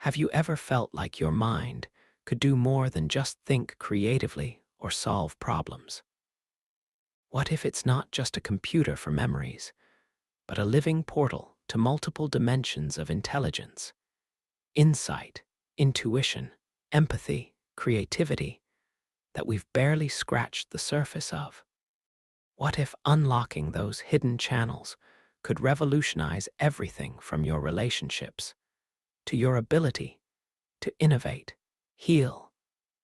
Have you ever felt like your mind could do more than just think creatively or solve problems? What if it's not just a computer for memories, but a living portal to multiple dimensions of intelligence, insight, intuition, empathy, creativity that we've barely scratched the surface of? What if unlocking those hidden channels could revolutionize everything from your relationships to your ability to innovate, heal,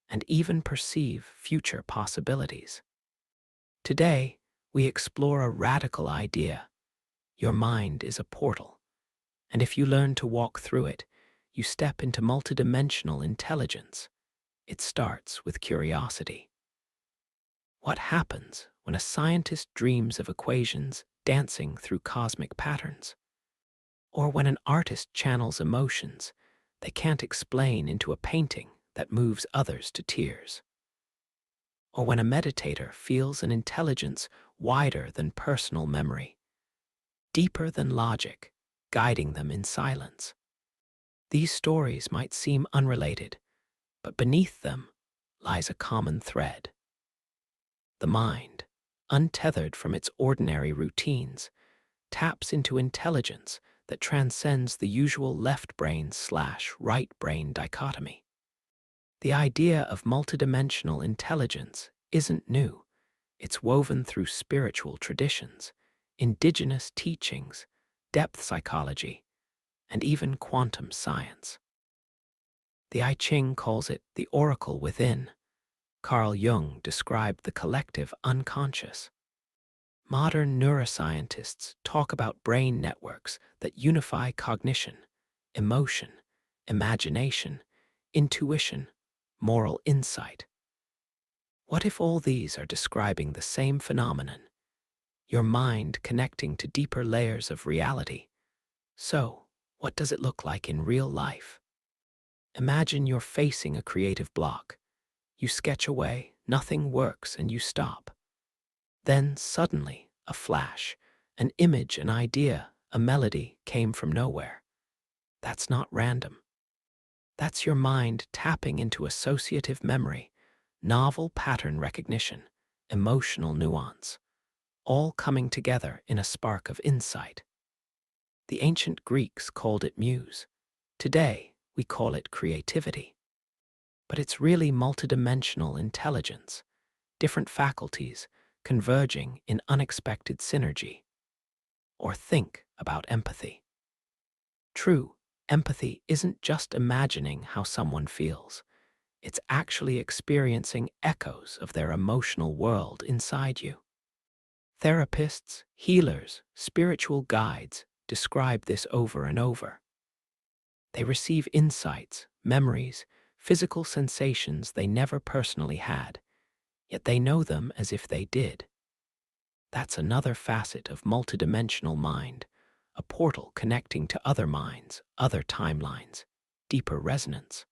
and even perceive future possibilities? Today, we explore a radical idea. Your mind is a portal, and if you learn to walk through it, you step into multidimensional intelligence. It starts with curiosity. What happens when a scientist dreams of equations dancing through cosmic patterns? Or when an artist channels emotions they can't explain into a painting that moves others to tears? Or when a meditator feels an intelligence wider than personal memory, deeper than logic, guiding them in silence? These stories might seem unrelated, but beneath them lies a common thread. The mind, untethered from its ordinary routines, taps into intelligence that transcends the usual left brain/right brain dichotomy. The idea of multidimensional intelligence isn't new. It's woven through spiritual traditions, indigenous teachings, depth psychology, and even quantum science. The I Ching calls it the oracle within. Carl Jung described the collective unconscious. Modern neuroscientists talk about brain networks that unify cognition, emotion, imagination, intuition, moral insight. What if all these are describing the same phenomenon, your mind connecting to deeper layers of reality? So, what does it look like in real life? Imagine you're facing a creative block. You sketch away, nothing works, and you stop. Then, suddenly, a flash, an image, an idea, a melody came from nowhere. That's not random. That's your mind tapping into associative memory, novel pattern recognition, emotional nuance, all coming together in a spark of insight. The ancient Greeks called it muse. Today, we call it creativity. But it's really multidimensional intelligence, different faculties converging in unexpected synergy. Or think about empathy. True, empathy isn't just imagining how someone feels. It's actually experiencing echoes of their emotional world inside you. Therapists, healers, spiritual guides describe this over and over. They receive insights, memories, physical sensations they never personally had, yet they know them as if they did. That's another facet of multidimensional mind, a portal connecting to other minds, other timelines, deeper resonance.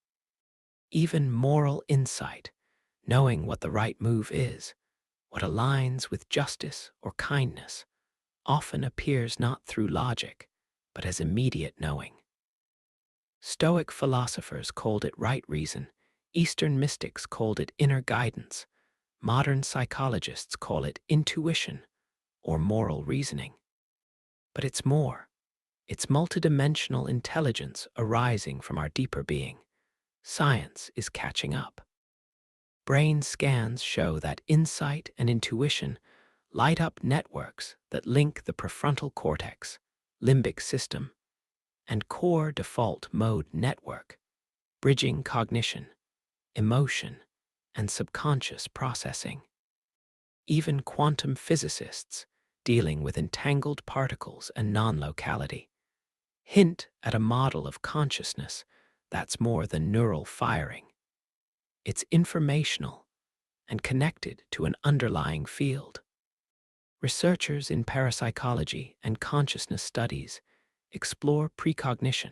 Even moral insight, knowing what the right move is, what aligns with justice or kindness, often appears not through logic, but as immediate knowing. Stoic philosophers called it right reason, Eastern mystics called it inner guidance, modern psychologists call it intuition or moral reasoning. But it's more. It's multidimensional intelligence arising from our deeper being. Science is catching up. Brain scans show that insight and intuition light up networks that link the prefrontal cortex, limbic system, and core default mode network, bridging cognition, emotion, and subconscious processing. Even quantum physicists, dealing with entangled particles and non-locality, hint at a model of consciousness that's more than neural firing. It's informational and connected to an underlying field. Researchers in parapsychology and consciousness studies explore precognition,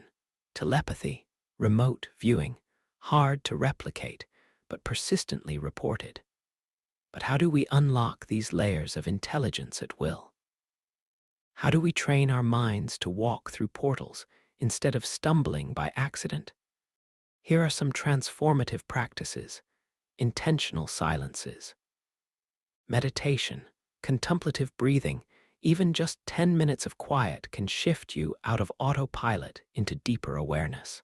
telepathy, remote viewing, hard to replicate, but persistently reported. But how do we unlock these layers of intelligence at will? How do we train our minds to walk through portals instead of stumbling by accident? Here are some transformative practices: intentional silences, meditation, contemplative breathing. Even just 10 minutes of quiet can shift you out of autopilot into deeper awareness.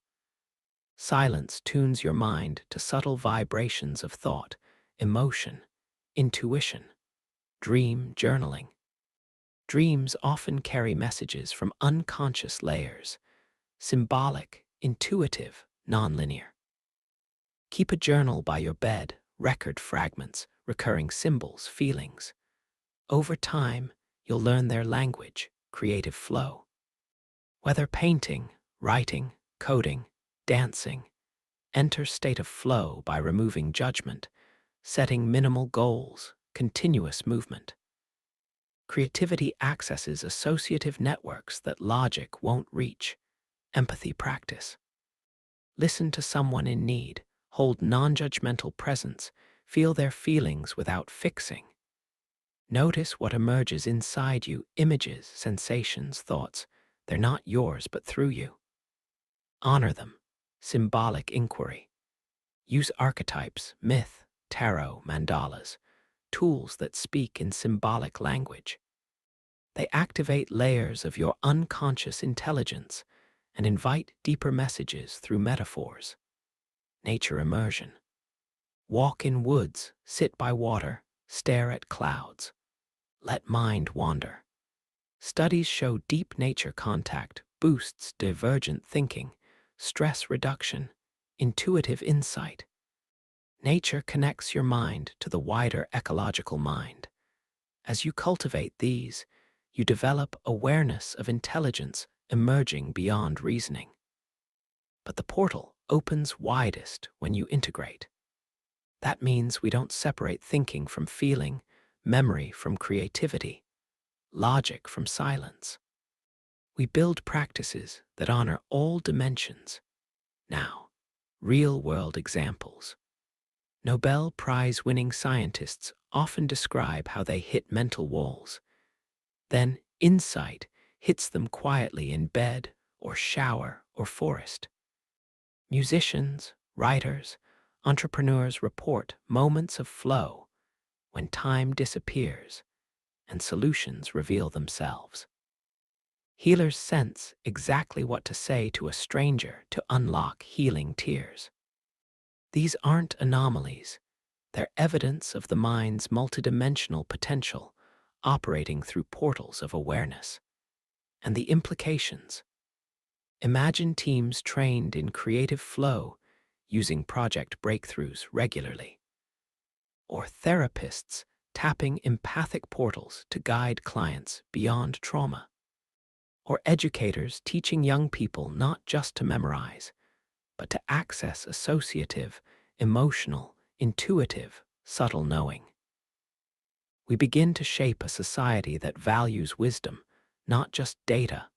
Silence tunes your mind to subtle vibrations of thought, emotion, intuition. Dream journaling. Dreams often carry messages from unconscious layers: symbolic, intuitive, nonlinear. Keep a journal by your bed, record fragments, recurring symbols, feelings. Over time, you'll learn their language, creative flow. Whether painting, writing, coding, dancing, enter state of flow by removing judgment, setting minimal goals, continuous movement. Creativity accesses associative networks that logic won't reach. Empathy practice. Listen to someone in need, hold non-judgmental presence, feel their feelings without fixing. Notice what emerges inside you: images, sensations, thoughts. They're not yours, but through you. Honor them. Symbolic inquiry. Use archetypes, myth, tarot, mandalas, tools that speak in symbolic language. They activate layers of your unconscious intelligence and invite deeper messages through metaphors. Nature immersion. Walk in woods, sit by water, stare at clouds. Let mind wander. Studies show deep nature contact boosts divergent thinking, stress reduction, intuitive insight. Nature connects your mind to the wider ecological mind. As you cultivate these, you develop awareness of intelligence emerging beyond reasoning. But the portal opens widest when you integrate. That means we don't separate thinking from feeling, memory from creativity, logic from silence. We build practices that honor all dimensions. Now, real-world examples. Nobel Prize-winning scientists often describe how they hit mental walls. Then insight hits them quietly in bed or shower or forest. Musicians, writers, entrepreneurs report moments of flow when time disappears and solutions reveal themselves. Healers sense exactly what to say to a stranger to unlock healing tears. These aren't anomalies. They're evidence of the mind's multidimensional potential operating through portals of awareness. And the implications. Imagine teams trained in creative flow using project breakthroughs regularly. Or therapists tapping empathic portals to guide clients beyond trauma. Or educators teaching young people not just to memorize, but to access associative, emotional, intuitive, subtle knowing. We begin to shape a society that values wisdom, not just data.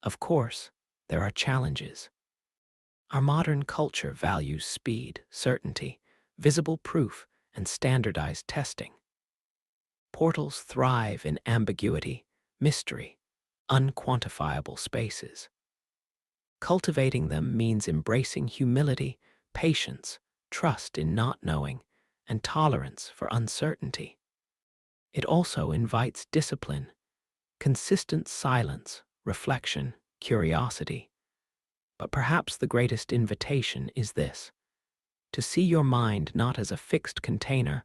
Of course, there are challenges. Our modern culture values speed, certainty, visible proof, and standardized testing. Portals thrive in ambiguity, mystery, unquantifiable spaces. Cultivating them means embracing humility, patience, trust in not knowing, and tolerance for uncertainty. It also invites discipline, consistent silence, reflection, curiosity. But perhaps the greatest invitation is this: to see your mind not as a fixed container,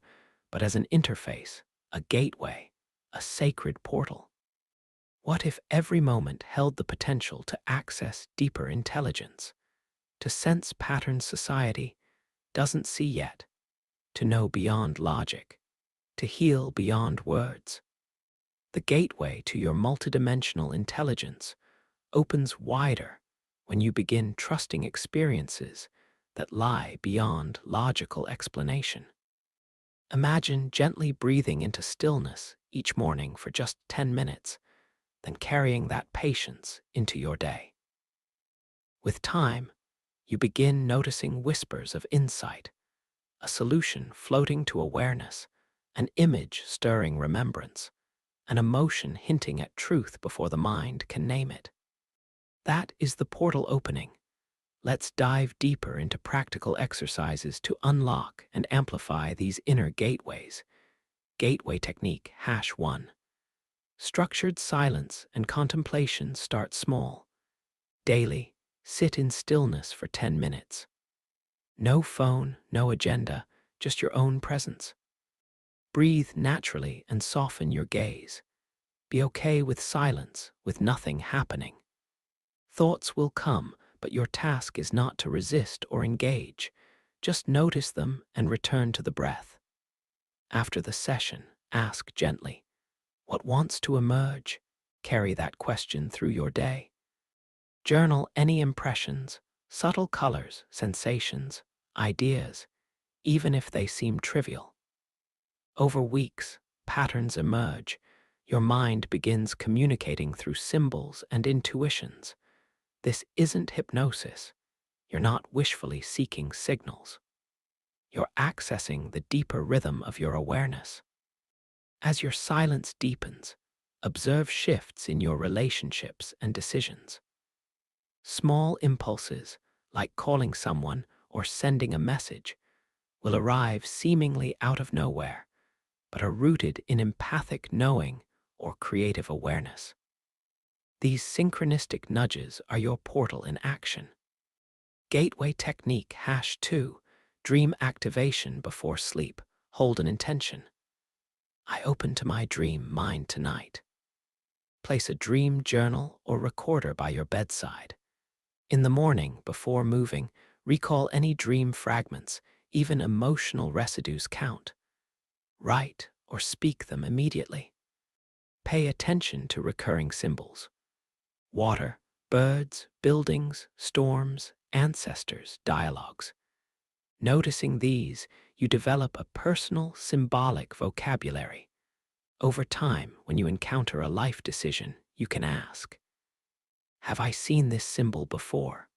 but as an interface, a gateway, a sacred portal. What if every moment held the potential to access deeper intelligence, to sense patterns society doesn't see yet, to know beyond logic, to heal beyond words? The gateway to your multidimensional intelligence opens wider when you begin trusting experiences that lie beyond logical explanation. Imagine gently breathing into stillness each morning for just 10 minutes, then carrying that patience into your day. With time, you begin noticing whispers of insight, a solution floating to awareness, an image stirring remembrance, an emotion hinting at truth before the mind can name it. That is the portal opening, let's dive deeper into practical exercises to unlock and amplify these inner gateways. Gateway technique #1. Structured silence and contemplation start small. Daily, sit in stillness for 10 minutes. No phone, no agenda, just your own presence. Breathe naturally and soften your gaze. Be okay with silence, with nothing happening. Thoughts will come, but your task is not to resist or engage. Just notice them and return to the breath. After the session, ask gently, what wants to emerge? Carry that question through your day. Journal any impressions, subtle colors, sensations, ideas, even if they seem trivial. Over weeks, patterns emerge. Your mind begins communicating through symbols and intuitions. This isn't hypnosis. You're not wishfully seeking signals. You're accessing the deeper rhythm of your awareness. As your silence deepens, observe shifts in your relationships and decisions. Small impulses, like calling someone or sending a message, will arrive seemingly out of nowhere, but are rooted in empathic knowing or creative awareness. These synchronistic nudges are your portal in action. Gateway technique #2. Dream activation before sleep. Hold an intention. I open to my dream mind tonight. Place a dream journal or recorder by your bedside. In the morning, before moving, recall any dream fragments, even emotional residues count. Write or speak them immediately. Pay attention to recurring symbols. Water, birds, buildings, storms, ancestors, dialogues. Noticing these, you develop a personal, symbolic vocabulary. Over time, when you encounter a life decision, you can ask, have I seen this symbol before?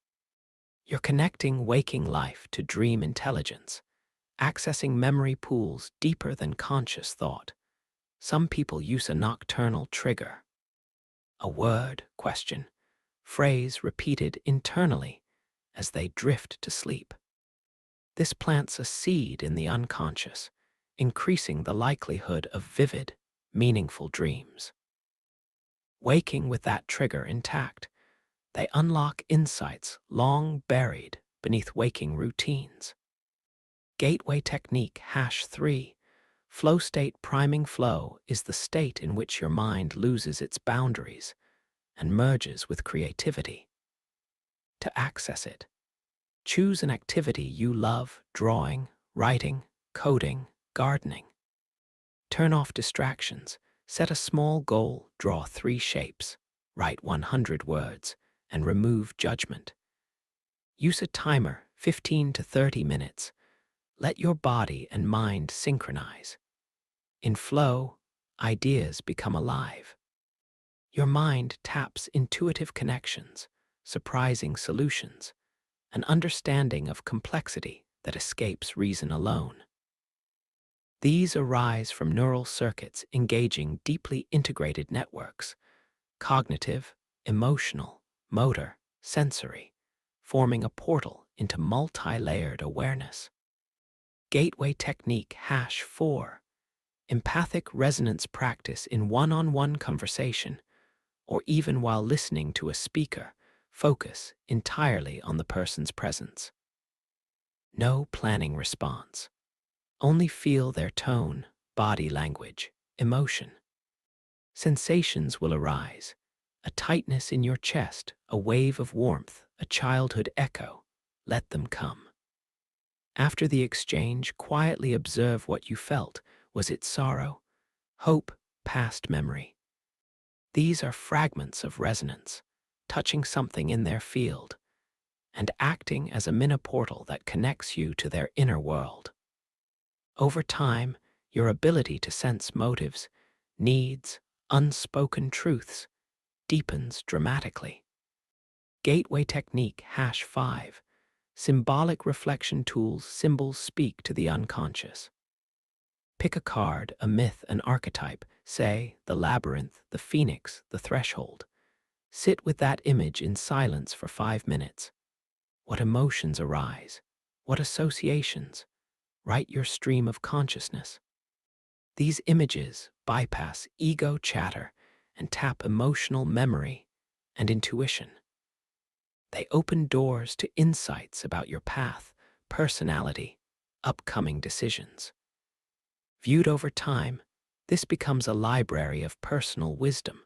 You're connecting waking life to dream intelligence, accessing memory pools deeper than conscious thought. Some people use a nocturnal trigger. A word, question, phrase repeated internally as they drift to sleep. This plants a seed in the unconscious, increasing the likelihood of vivid, meaningful dreams. Waking with that trigger intact, they unlock insights long buried beneath waking routines. Gateway technique #3. Flow state priming flow is the state in which your mind loses its boundaries and merges with creativity. To access it, choose an activity you love: drawing, writing, coding, gardening. Turn off distractions, set a small goal, draw 3 shapes, write 100 words, and remove judgment. Use a timer, 15 to 30 minutes. Let your body and mind synchronize. In flow, ideas become alive. Your mind taps intuitive connections, surprising solutions, an understanding of complexity that escapes reason alone. These arise from neural circuits engaging deeply integrated networks, cognitive, emotional, motor, sensory, forming a portal into multi-layered awareness. Gateway technique #4. Empathic resonance practice in one-on-one conversation, or even while listening to a speaker. Focus entirely on the person's presence. No planning response. Only feel their tone, body language, emotion. Sensations will arise. A tightness in your chest, a wave of warmth, a childhood echo. Let them come. After the exchange, quietly observe what you felt. Was it sorrow, hope, past memory? These are fragments of resonance, touching something in their field and acting as a mini portal that connects you to their inner world. Over time, your ability to sense motives, needs, unspoken truths deepens dramatically. Gateway technique #5. Symbolic reflection tools. Symbols speak to the unconscious. Pick a card, a myth, an archetype. Say, the labyrinth, the phoenix, the threshold. Sit with that image in silence for 5 minutes. what emotions arise, what associations, write your stream of consciousness. These images bypass ego chatter and tap emotional memory and intuition. They open doors to insights about your path, personality, upcoming decisions. Viewed over time, this becomes a library of personal wisdom,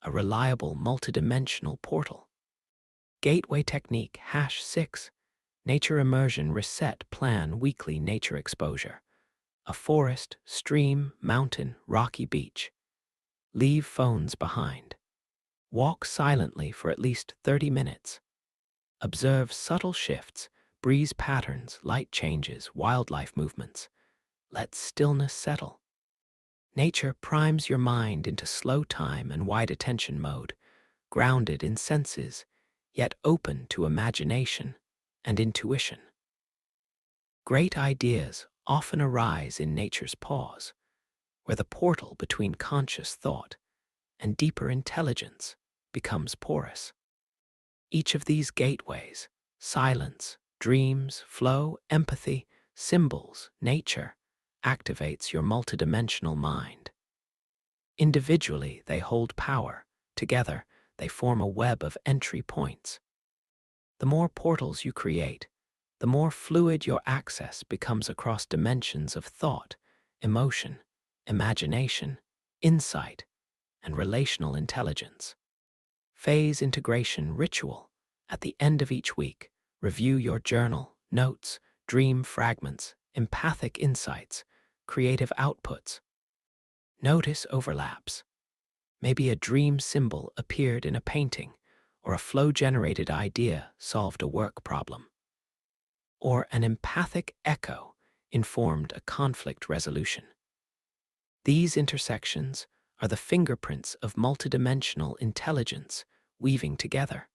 a reliable multidimensional portal. Gateway technique #6, nature immersion reset plan weekly nature exposure. A forest, stream, mountain, rocky beach. Leave phones behind. Walk silently for at least 30 minutes. Observe subtle shifts, breeze patterns, light changes, wildlife movements. Let stillness settle. Nature primes your mind into slow time and wide attention mode, grounded in senses, yet open to imagination and intuition. Great ideas often arise in nature's pause, where the portal between conscious thought and deeper intelligence becomes porous. Each of these gateways, silence, dreams, flow, empathy, symbols, nature, activates your multidimensional mind. Individually, they hold power. Together, they form a web of entry points. The more portals you create, the more fluid your access becomes across dimensions of thought, emotion, imagination, insight, and relational intelligence. Phase integration ritual. At the end of each week, review your journal, notes, dream fragments, empathic insights, creative outputs. Notice overlaps. Maybe a dream symbol appeared in a painting, or a flow-generated idea solved a work problem, or an empathic echo informed a conflict resolution. These intersections are the fingerprints of multidimensional intelligence weaving together.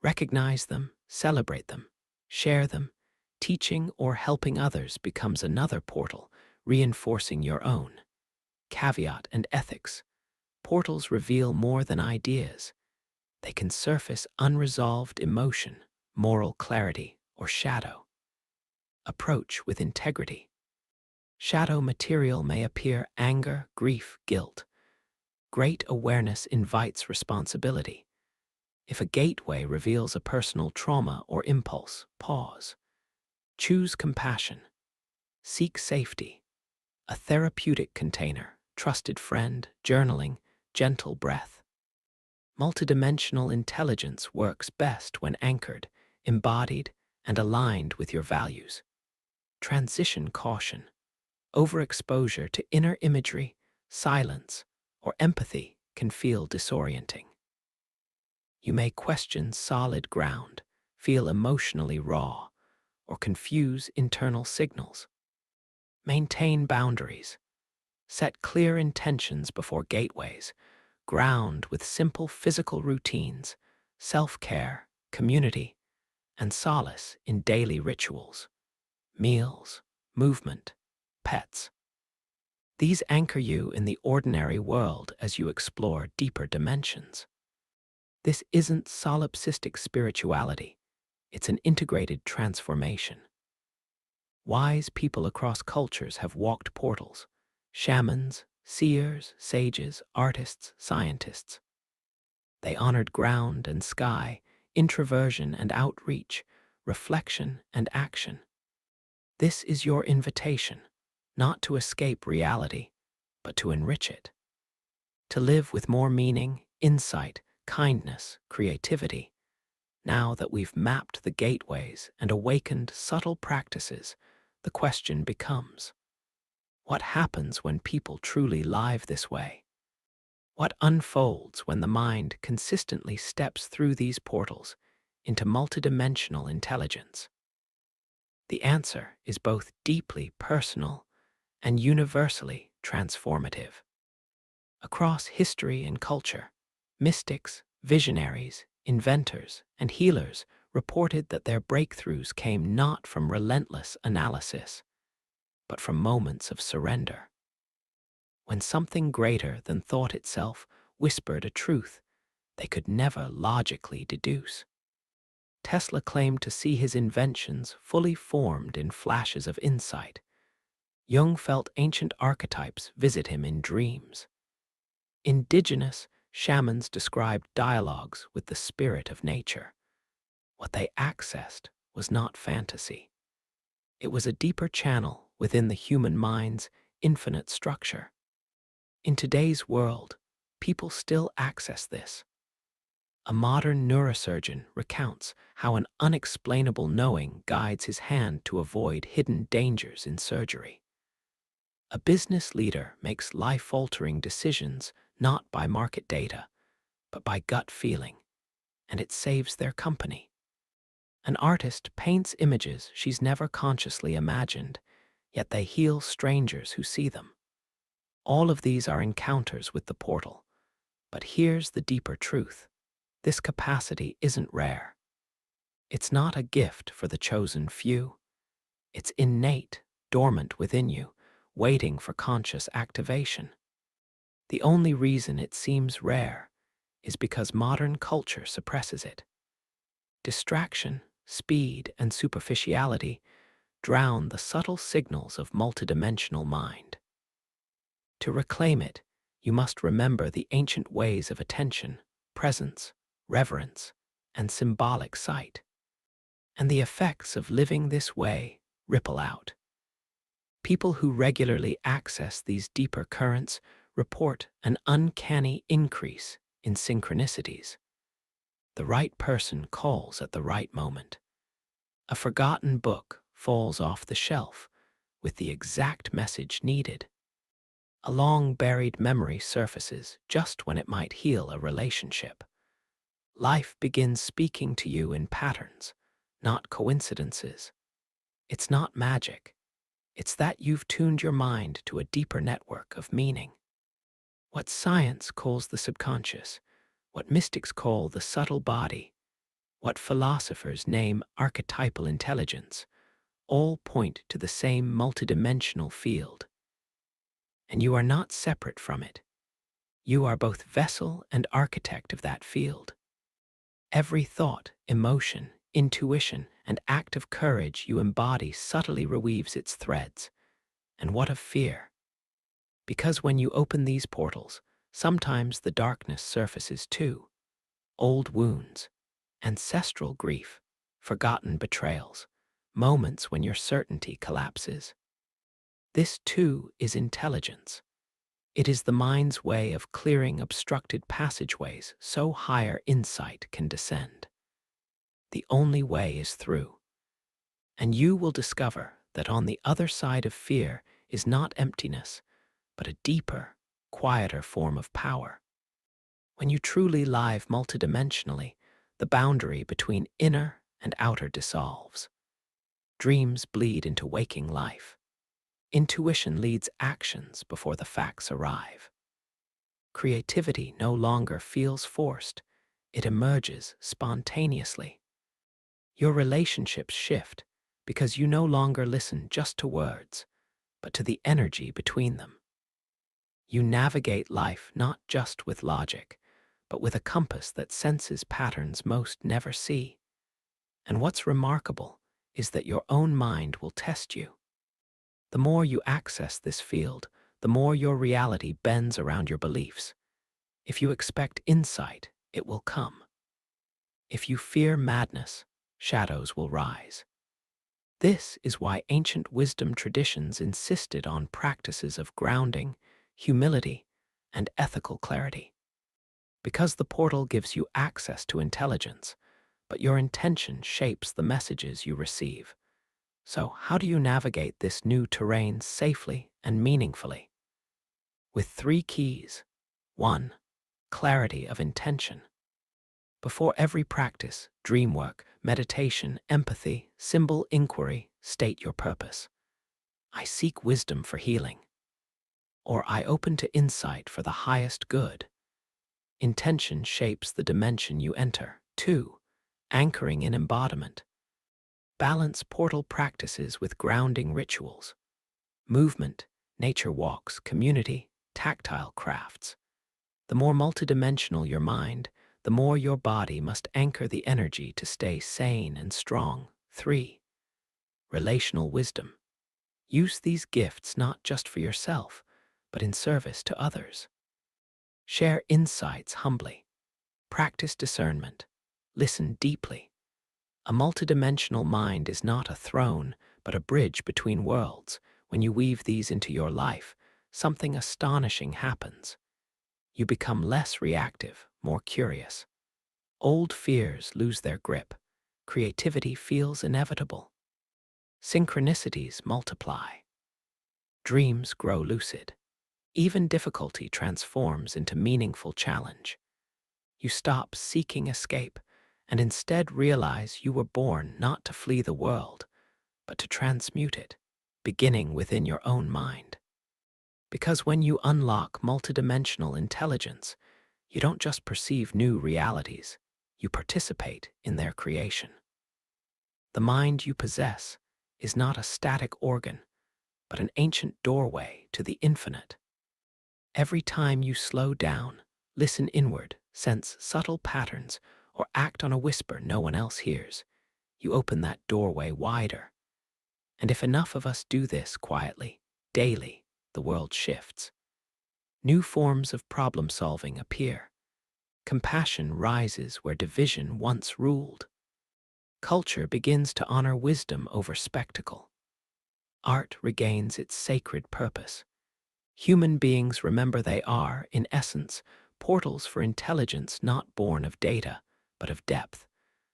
Recognize them, celebrate them, share them. Teaching or helping others becomes another portal, reinforcing your own. Caveat and ethics. Portals reveal more than ideas. They can surface unresolved emotion, moral clarity, or shadow. Approach with integrity. Shadow material may appear anger, grief, guilt. Great awareness invites responsibility. If a gateway reveals a personal trauma or impulse, pause. Choose compassion. Seek safety. A therapeutic container, trusted friend, journaling, gentle breath. Multidimensional intelligence works best when anchored, embodied, and aligned with your values. Transition caution. Overexposure to inner imagery, silence, or empathy can feel disorienting. You may question solid ground, feel emotionally raw, or confuse internal signals. Maintain boundaries. Set clear intentions before gateways. Ground with simple physical routines, self-care, community, and solace in daily rituals. Meals, movement, pets. These anchor you in the ordinary world as you explore deeper dimensions. This isn't solipsistic spirituality. It's an integrated transformation. Wise people across cultures have walked portals. Shamans, seers, sages, artists, scientists. They honored ground and sky, introversion and outreach, reflection and action. This is your invitation, not to escape reality, but to enrich it. To live with more meaning, insight, kindness, creativity. Now that we've mapped the gateways and awakened subtle practices, the question becomes, what happens when people truly live this way? What unfolds when the mind consistently steps through these portals into multidimensional intelligence? The answer is both deeply personal and universally transformative. Across history and culture, mystics, visionaries, inventors, and healers reported that their breakthroughs came not from relentless analysis, but from moments of surrender. When something greater than thought itself whispered a truth they could never logically deduce. Tesla claimed to see his inventions fully formed in flashes of insight. Jung felt ancient archetypes visit him in dreams. Indigenous shamans described dialogues with the spirit of nature. What they accessed was not fantasy. It was a deeper channel within the human mind's infinite structure. In today's world, people still access this. A modern neurosurgeon recounts how an unexplainable knowing guides his hand to avoid hidden dangers in surgery. A business leader makes life-altering decisions not by market data, but by gut feeling, and it saves their company. An artist paints images she's never consciously imagined, yet they heal strangers who see them. All of these are encounters with the portal. But here's the deeper truth. This capacity isn't rare. It's not a gift for the chosen few. It's innate, dormant within you, waiting for conscious activation. The only reason it seems rare is because modern culture suppresses it. Distraction, speed, and superficiality drown the subtle signals of multidimensional mind. To reclaim it, you must remember the ancient ways of attention, presence, reverence, and symbolic sight. And the effects of living this way ripple out. People who regularly access these deeper currents report an uncanny increase in synchronicities. The right person calls at the right moment. A forgotten book falls off the shelf with the exact message needed. A long-buried memory surfaces just when it might heal a relationship. Life begins speaking to you in patterns, not coincidences. It's not magic. It's that you've tuned your mind to a deeper network of meaning. What science calls the subconscious, what mystics call the subtle body, what philosophers name archetypal intelligence, all point to the same multidimensional field. And you are not separate from it. You are both vessel and architect of that field. Every thought, emotion, intuition, and act of courage you embody subtly reweaves its threads. And what of fear? Because when you open these portals, sometimes the darkness surfaces too. Old wounds, ancestral grief, forgotten betrayals, moments when your certainty collapses. This too is intelligence. It is the mind's way of clearing obstructed passageways so higher insight can descend. The only way is through. And you will discover that on the other side of fear is not emptiness, but a deeper, quieter form of power. When you truly live multidimensionally, the boundary between inner and outer dissolves. Dreams bleed into waking life. Intuition leads actions before the facts arrive. Creativity no longer feels forced. It emerges spontaneously. Your relationships shift because you no longer listen just to words, but to the energy between them. You navigate life not just with logic, but with a compass that senses patterns most never see. And what's remarkable is that your own mind will test you. The more you access this field, the more your reality bends around your beliefs. If you expect insight, it will come. If you fear madness, shadows will rise. This is why ancient wisdom traditions insisted on practices of grounding, humility, and ethical clarity. Because the portal gives you access to intelligence, but your intention shapes the messages you receive. So how do you navigate this new terrain safely and meaningfully? With 3 keys. 1. Clarity of intention. Before every practice, dream work, meditation, empathy, symbol inquiry, state your purpose. I seek wisdom for healing. Or I open to insight for the highest good. Intention shapes the dimension you enter. 2. Anchoring in embodiment. Balance portal practices with grounding rituals. Movement, nature walks, community, tactile crafts. The more multidimensional your mind, the more your body must anchor the energy to stay sane and strong. 3. Relational wisdom. Use these gifts not just for yourself, but in service to others. Share insights humbly. Practice discernment. Listen deeply. A multidimensional mind is not a throne, but a bridge between worlds. When you weave these into your life, something astonishing happens. You become less reactive, more curious. Old fears lose their grip. Creativity feels inevitable. Synchronicities multiply. Dreams grow lucid. Even difficulty transforms into meaningful challenge. You stop seeking escape and instead realize you were born not to flee the world, but to transmute it, beginning within your own mind. Because when you unlock multidimensional intelligence, you don't just perceive new realities, you participate in their creation. The mind you possess is not a static organ, but an ancient doorway to the infinite. Every time you slow down, listen inward, sense subtle patterns, or act on a whisper no one else hears, you open that doorway wider. And if enough of us do this quietly, daily, the world shifts. New forms of problem solving appear. Compassion rises where division once ruled. Culture begins to honor wisdom over spectacle. Art regains its sacred purpose. Human beings remember they are, in essence, portals for intelligence not born of data, but of depth.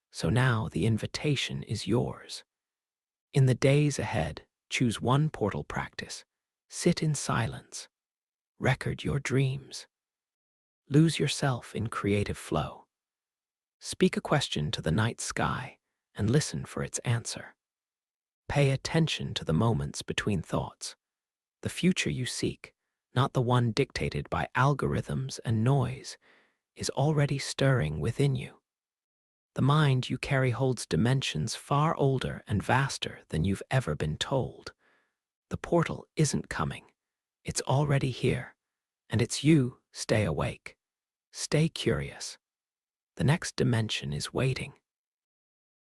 So now the invitation is yours. In the days ahead, choose one portal practice. Sit in silence. Record your dreams. Lose yourself in creative flow. Speak a question to the night sky and listen for its answer. Pay attention to the moments between thoughts. The future you seek, not the one dictated by algorithms and noise, is already stirring within you. The mind you carry holds dimensions far older and vaster than you've ever been told. The portal isn't coming. It's already here. And it's you. Stay awake. Stay curious. The next dimension is waiting.